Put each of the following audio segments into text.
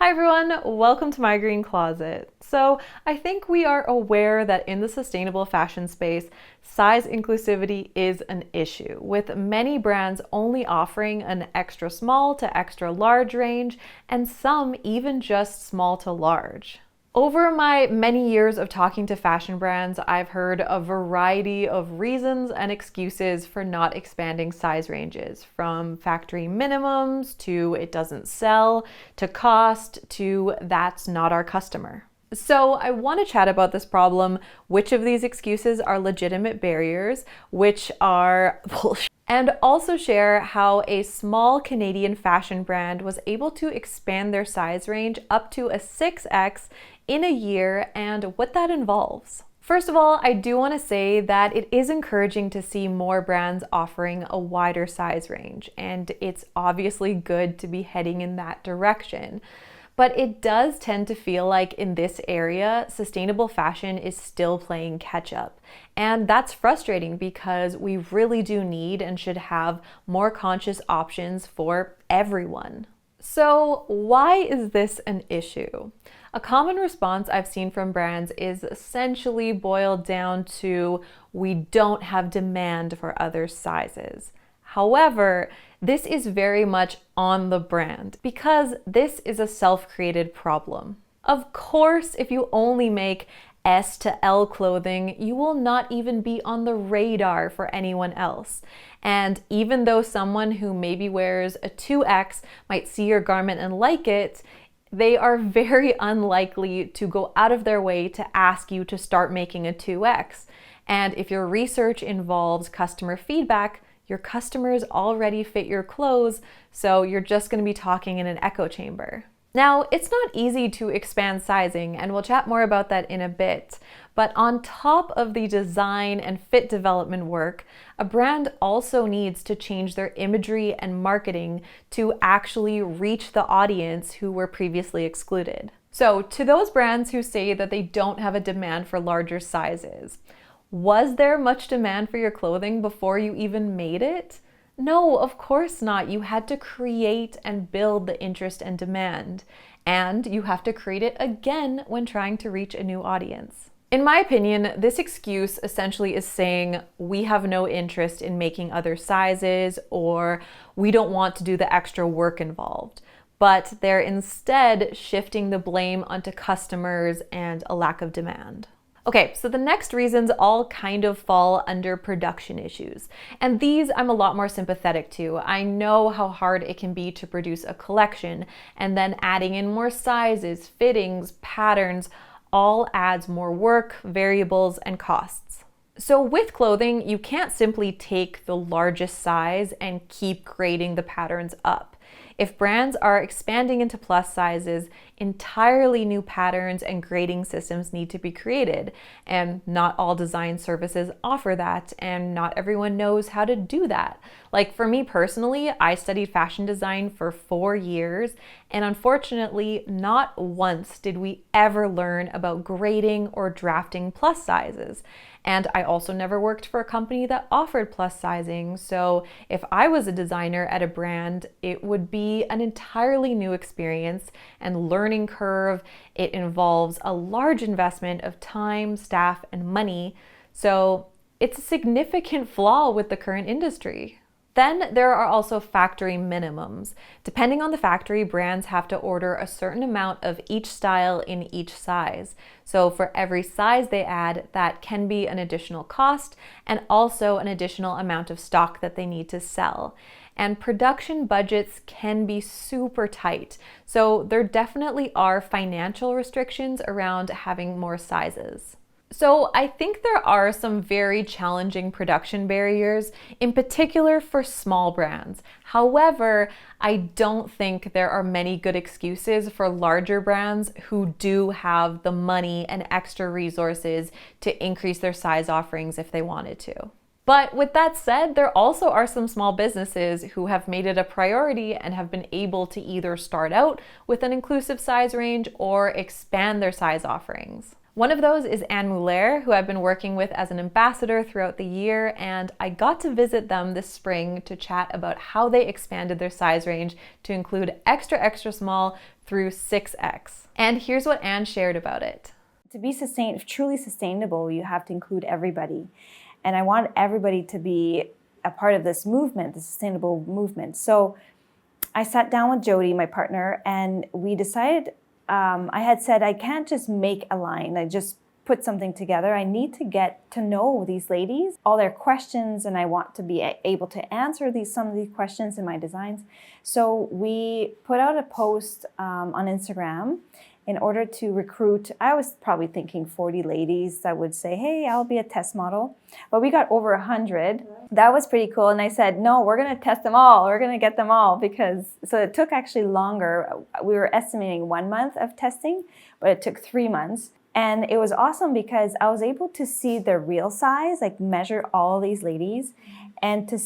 Hi everyone, welcome to my green closet. So I think we are aware that in the sustainable fashion space, size inclusivity is an issue, with many brands only offering an extra small to extra large range, and some even just small to large. Over my many years of talking to fashion brands, I've heard a variety of reasons and excuses for not expanding size ranges, from factory minimums to it doesn't sell, to cost, to that's not our customer. So I want to chat about this problem, which of these excuses are legitimate barriers, which are bullshit, and also share how a small Canadian fashion brand was able to expand their size range up to a 6X in a year and what that involves. First of all, I do want to say that it is encouraging to see more brands offering a wider size range, and it's obviously good to be heading in that direction. But it does tend to feel like in this area, sustainable fashion is still playing catch up. And that's frustrating because we really do need and should have more conscious options for everyone. So why is this an issue? A common response I've seen from brands is essentially boiled down to we don't have demand for other sizes. However, this is very much on the brand because this is a self-created problem. Of course, if you only make S to L clothing, you will not even be on the radar for anyone else. And even though someone who maybe wears a 2X might see your garment and like it, they are very unlikely to go out of their way to ask you to start making a 2X. And if your research involves customer feedback, your customers already fit your clothes, so you're just going to be talking in an echo chamber. Now, it's not easy to expand sizing, and we'll chat more about that in a bit, but on top of the design and fit development work, a brand also needs to change their imagery and marketing to actually reach the audience who were previously excluded. So, to those brands who say that they don't have a demand for larger sizes, was there much demand for your clothing before you even made it? No, of course not. You had to create and build the interest and demand, and you have to create it again when trying to reach a new audience. In my opinion, this excuse essentially is saying we have no interest in making other sizes, or we don't want to do the extra work involved, but they're instead shifting the blame onto customers and a lack of demand. Okay, so the next reasons all kind of fall under production issues. And these I'm a lot more sympathetic to. I know how hard it can be to produce a collection, and then adding in more sizes, fittings, patterns, all adds more work, variables, and costs. So with clothing, you can't simply take the largest size and keep grading the patterns up. If brands are expanding into plus sizes, entirely new patterns and grading systems need to be created, and not all design services offer that, and not everyone knows how to do that. Like for me personally, I studied fashion design for 4 years, and unfortunately, not once did we ever learn about grading or drafting plus sizes. And I also never worked for a company that offered plus sizing, so if I was a designer at a brand, it would be an entirely new experience and learning curve. It involves a large investment of time, staff, and money, so it's a significant flaw with the current industry. Then there are also factory minimums. Depending on the factory, brands have to order a certain amount of each style in each size. So for every size they add, that can be an additional cost and also an additional amount of stock that they need to sell. And production budgets can be super tight. So there definitely are financial restrictions around having more sizes. So I think there are some very challenging production barriers, in particular for small brands. However, I don't think there are many good excuses for larger brands who do have the money and extra resources to increase their size offerings if they wanted to. But with that said, there also are some small businesses who have made it a priority and have been able to either start out with an inclusive size range or expand their size offerings. One of those is Anne Mulaire, who I've been working with as an ambassador throughout the year, and I got to visit them this spring to chat about how they expanded their size range to include extra, extra small through 6X. And here's what Anne shared about it. To be truly sustainable, you have to include everybody. And I want everybody to be a part of this movement, the sustainable movement. So I sat down with Jody, my partner, and we decided, I had said, I can't just make a line. I just put something together. I need to get to know these ladies, all their questions, and I want to be able to answer some of these questions in my designs. So we put out a post on Instagram in order to recruit. I was probably thinking 40 ladies that would say, hey, I'll be a test model. But we got over 100. That was pretty cool. And I said, no, we're going to test them all. We're going to get them all so it took actually longer. We were estimating 1 month of testing, but it took 3 months. And it was awesome because I was able to see their real size, like measure all these ladies, and to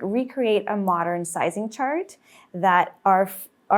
recreate a modern sizing chart that are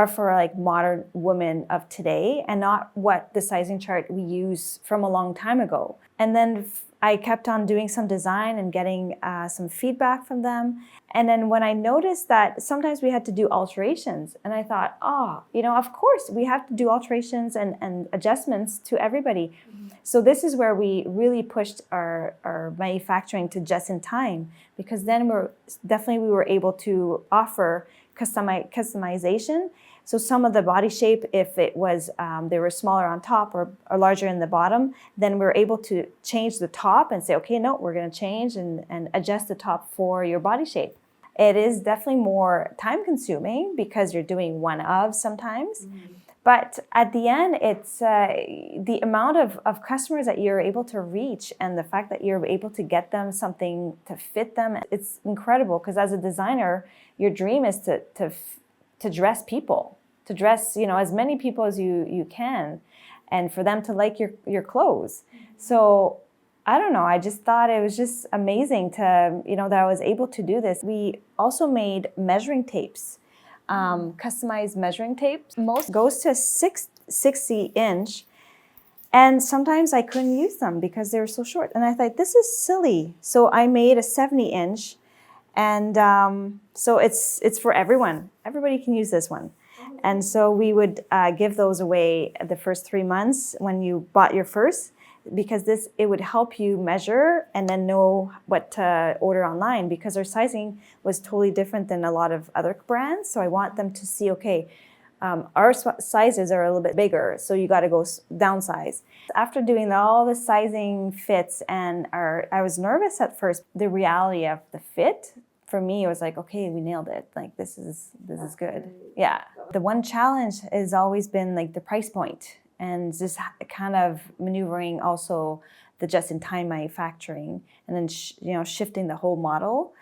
for like modern women of today and not what the sizing chart we use from a long time ago. And then I kept on doing some design and getting some feedback from them. And then when I noticed that sometimes we had to do alterations, and I thought, of course we have to do alterations and adjustments to everybody. Mm-hmm. So this is where we really pushed our manufacturing to just in time, because then we were able to offer customization. So some of the body shape, if it was they were smaller on top or larger in the bottom, then we're able to change the top and say, okay, no, we're going to change and adjust the top for your body shape. It is definitely more time consuming because you're doing one of sometimes. Mm-hmm. But at the end, it's the amount of customers that you're able to reach and the fact that you're able to get them something to fit them. It's incredible because as a designer, your dream is to dress people, to dress as many people as you can, and for them to like your clothes. So I don't know. I just thought it was just amazing to that I was able to do this. We also made measuring tapes. Customized measuring tapes. Most goes to 60 inch, and sometimes I couldn't use them because they were so short. And I thought, this is silly. So I made a 70 inch, and so it's for everyone. Everybody can use this one. And so we would give those away the first 3 months when you bought your first, because it would help you measure and then know what to order online, because our sizing was totally different than a lot of other brands. So I want them to see, okay, our sizes are a little bit bigger, so you got to go downsize. After doing all the sizing fits, and I was nervous at first. The reality of the fit, for me, it was like, okay, we nailed it. Like, this is good. Yeah. The one challenge has always been like the price point, and just kind of maneuvering also the just-in-time manufacturing, and then shifting the whole model.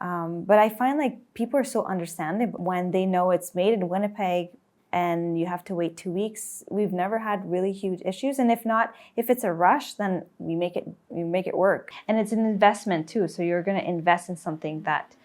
But I find like people are so understanding when they know it's made in Winnipeg and you have to wait 2 weeks. We've never had really huge issues, and if it's a rush, then we make it work. And it's an investment too, so you're going to invest in something that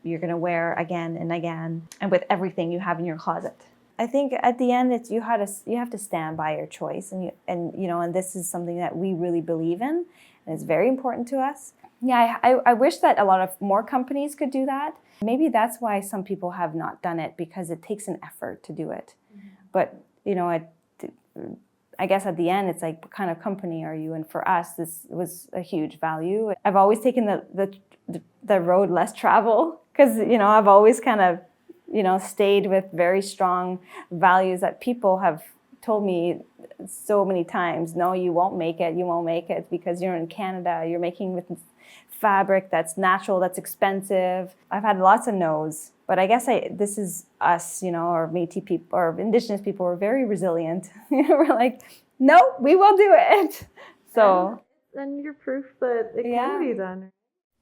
you're going to wear again and again, and with everything you have in your closet. I think at the end, you have to stand by your choice, and this is something that we really believe in, and it's very important to us. Yeah, I wish that a lot of more companies could do that. Maybe that's why some people have not done it, because it takes an effort to do it. Mm-hmm. But I guess at the end, it's like, what kind of company are you? And for us, this was a huge value. I've always taken the road less travel, because I've always kind of stayed with very strong values that people have told me so many times. No, you won't make it because you're in Canada, you're making with fabric that's natural, that's expensive. I've had lots of no's, but I guess this is us, or Métis people or Indigenous people are very resilient. We're like, no, we will do it. So then you're proof that it can be done.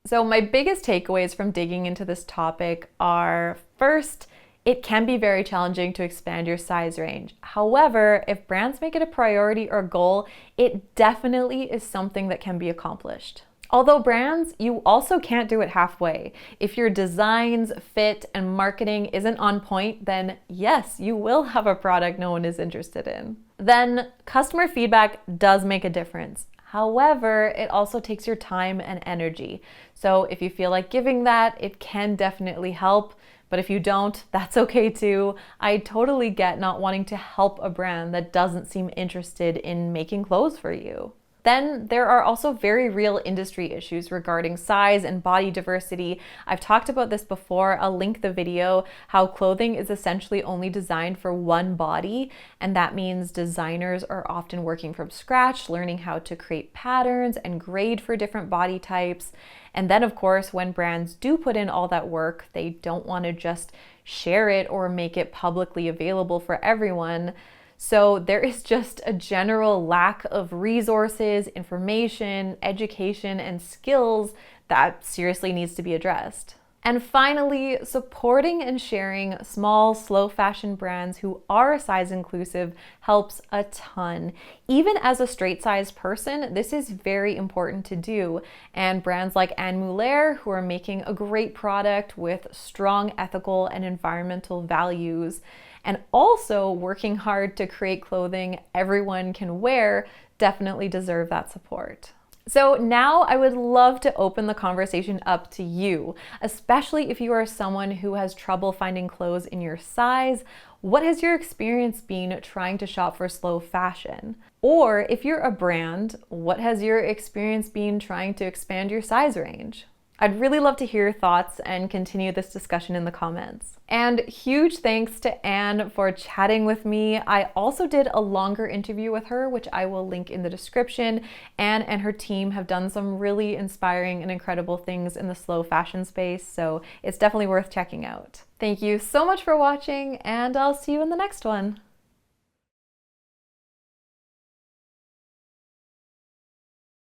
So my biggest takeaways from digging into this topic are, first, it can be very challenging to expand your size range. However, if brands make it a priority or goal, it definitely is something that can be accomplished. Although brands, you also can't do it halfway. If your designs, fit, and marketing isn't on point, then yes, you will have a product no one is interested in. Then customer feedback does make a difference. However, it also takes your time and energy. So if you feel like giving that, it can definitely help. But if you don't, that's okay too. I totally get not wanting to help a brand that doesn't seem interested in making clothes for you. Then there are also very real industry issues regarding size and body diversity. I've talked about this before. I'll link the video, how clothing is essentially only designed for one body, and that means designers are often working from scratch, learning how to create patterns and grade for different body types. And then of course, when brands do put in all that work, they don't want to just share it or make it publicly available for everyone. So there is just a general lack of resources, information, education, and skills that seriously needs to be addressed. And finally, supporting and sharing small, slow fashion brands who are size inclusive helps a ton. Even as a straight size person, this is very important to do. And brands like Anne Mulaire, who are making a great product with strong ethical and environmental values, and also working hard to create clothing everyone can wear, definitely deserve that support. So now I would love to open the conversation up to you, especially if you are someone who has trouble finding clothes in your size. What has your experience been trying to shop for slow fashion? Or if you're a brand, what has your experience been trying to expand your size range? I'd really love to hear your thoughts and continue this discussion in the comments. And huge thanks to Anne for chatting with me. I also did a longer interview with her, which I will link in the description. Anne and her team have done some really inspiring and incredible things in the slow fashion space, so it's definitely worth checking out. Thank you so much for watching, and I'll see you in the next one.